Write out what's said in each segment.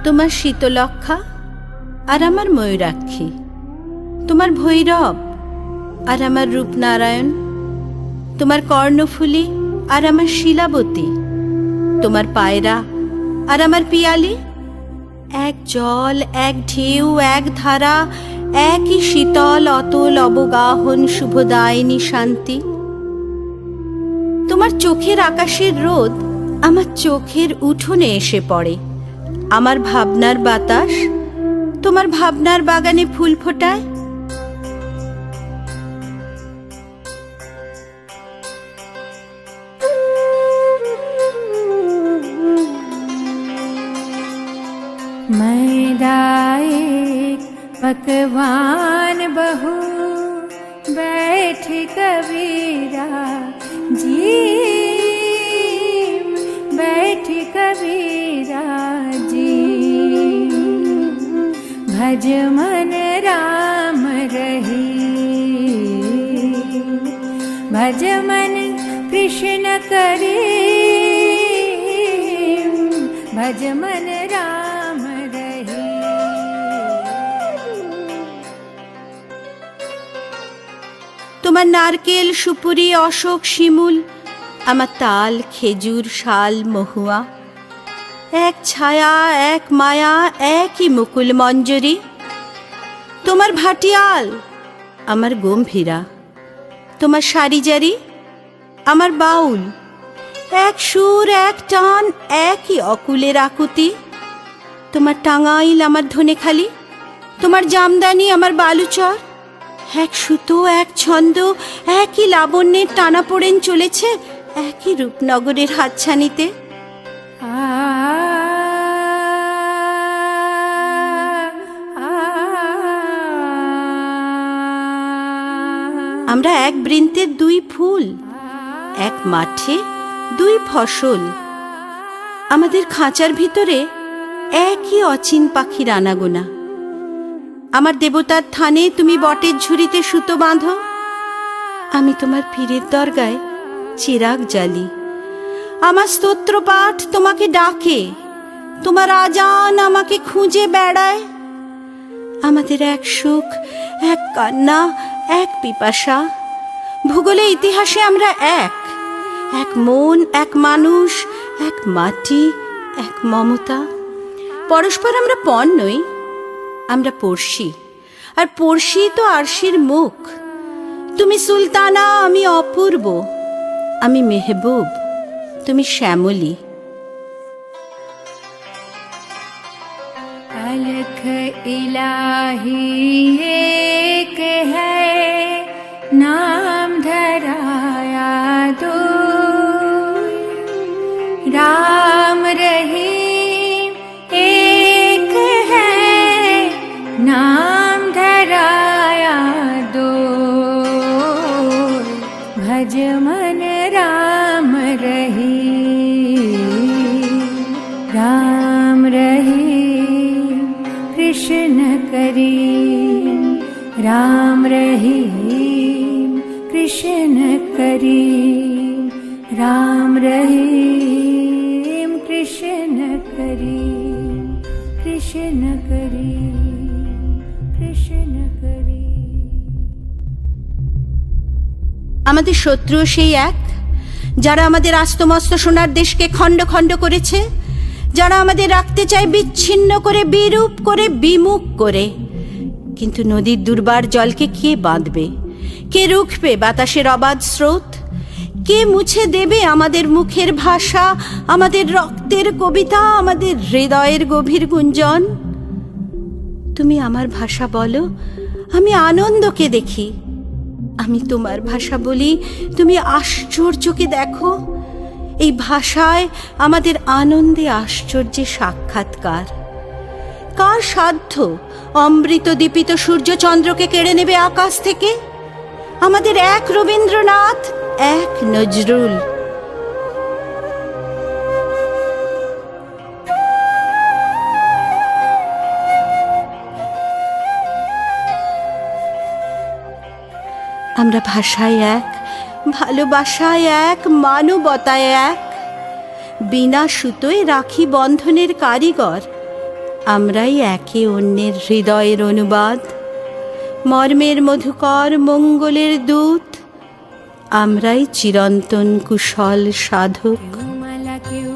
তোমার শীতলক্ষা আর আমার ময়ূরাক্ষী, তোমার ভৈরব আর আমার রূপনারায়ণ, তোমার কর্ণফুলী আর আমার শিলাবতী, তোমার পায়রা আর আমার পিয়ালি, এক জল, এক ঢেউ, এক ধারা, একই শীতল অতল অবগাহন শুভদায়িনী শান্তি। তোমার চোখের আকাশের রোদ আমার চোখের উঠোনে এসে পড়ে, আমার ভাবনার বাতাস তোমার ভাবনার বাগানে ফুল ফোটায়। मैदाए पकवान बहू बैठ कबीरा जी, बैठ कबीरा जी। भज मन राम रही, भज मन कृष्ण करी, भज मन राम रही। তোমার নারকেল, সুপুরি, অশোক, শিমুল, আমার তাল, খেজুর, শাল, মহুয়া, এক ছায়া, এক মায়া, একই মুকুল মঞ্জরি। তোমার ভাটিয়াল, আমার গম্ভীরা, তোমার সারিজারি, আমার বাউল, এক সুর, এক টান, একই অকুলের আকুতি। তোমার টাঙ্গাইল, আমার ধনেখালি, তোমার জামদানি, আমার বালুচর, এক সুতো, এক ছন্দ, একই লাবণ্যের টানাপোড়েন চলেছে একই রূপনগরের হাতছানিতে। আমরা এক বৃন্তের দুই ফুল, এক মাঠে দুই ফসল। আমাদের খাঁচার ভিতরে একই অচিন পাখির আনাগোনা। আমার দেবতার থানে তুমি বটের ঝুড়িতে সুতো বাঁধো, আমি তোমার পীরের দরগায় চিরাগ জ্বালি। আমার স্তোত্র পাঠ তোমাকে ডাকে, তোমার আজান আমাকে খুঁজে বেড়ায়। আমাদের এক সুখ, এক কান্না, এক পিপাসা। ভূগোলে ইতিহাসে আমরা এক, এক মন, এক মানুষ, এক মাটি, এক মমতা। পরস্পর আমরা পণ নই, আমরা পড়শি, আর পড়শি তো আরশির মুখ। তুমি সুলতানা, আমি অপূর্ব, আমি মেহবুব, তুমি শ্যামলী। अलख इलाही एक है, नाम धराया दो, राम रहीम एक है, नाम धराया दो। भज मन राम रहीम, राम रहीम कृष्ण करी, राम रहीम कृष्ण करी, राम रहीम कृष्ण करी, कृष्ण करी, कृष्ण करी। আমাদের শত্রু সেই এক, যারা আমাদের আস্তমস্ত সোনার দেশকে খণ্ড খণ্ড করেছে, যারা আমাদের রাখতে চায় বিচ্ছিন্ন করে, বিরূপ করে, বিমুখ করে। কিন্তু নদীর দুর্বার জলকে কে বাঁধবে? কে রুখবে বাতাসের অবাধ স্রোত? কে মুছে দেবে আমাদের মুখের ভাষা, আমাদের রক্তের কবিতা, আমাদের হৃদয়ের গভীর গুঞ্জন? তুমি আমার ভাষা বলো, আমি আনন্দকে দেখি। আমি তোমার ভাষা বলি, তুমি আশ্চর্যকে দেখো। এই ভাষায় আমাদের আনন্দে আশ্চর্যে সাক্ষাৎকার। কার সাধ্য অমৃত দীপিত সূর্যচন্দ্রকে কেড়ে নেবে আকাশ থেকে? আমাদের এক রবীন্দ্রনাথ, এক নজরুল। আমরা ভাষায় এক, ভালোবাসায় এক, মানবতায় এক। বিনা সুতোয় রাখি বন্ধনের কারিগর আমরাই একে অন্যের হৃদয়ের অনুবাদ, মর্মের মধুকর মঙ্গলের দূত, আমরাই চিরন্তন কুশল সাধক। কেউ মালা কেউ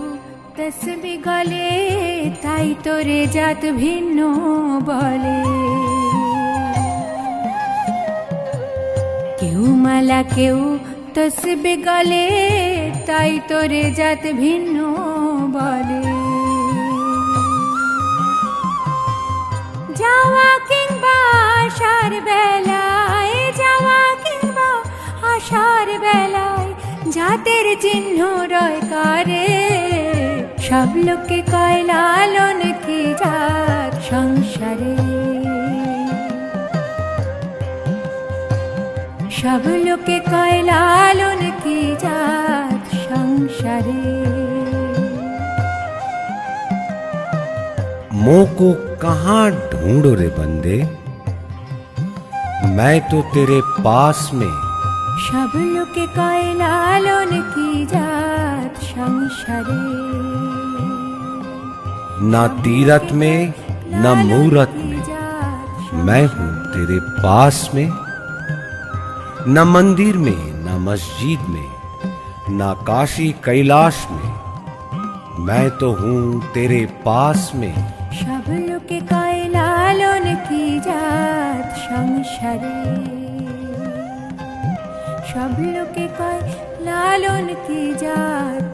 তসবি গলে, তাই তোরে জাত ভিন্ন বলে। কেউ মালা কেউ তসবি গলে, তাই তোরে জাত ভিন্ন বলে। যাওয়া কিংবা আসার বেলায়, যাওয়া কিংবা আসার বেলায়, জাতের চিহ্ন রয় কারে। সব লোকে কয় লালন কি জাত সংসারে। সব লোকে কয় লালন কি জাত সংসারে। मोह को कहाँ ढूंढो रे बंदे, मैं तो तेरे पास में। সব লোকে কয় লালন কি জাত সংসারে। ना तीरथ में न मूरत में मैं हूँ तेरे पास में। न मंदिर में न मस्जिद में न काशी कैलाश में मैं तो हूँ तेरे पास में। সব লোকে কয় লালন কি জাত সংসারে। সব লোকে কয় লালন কি জাত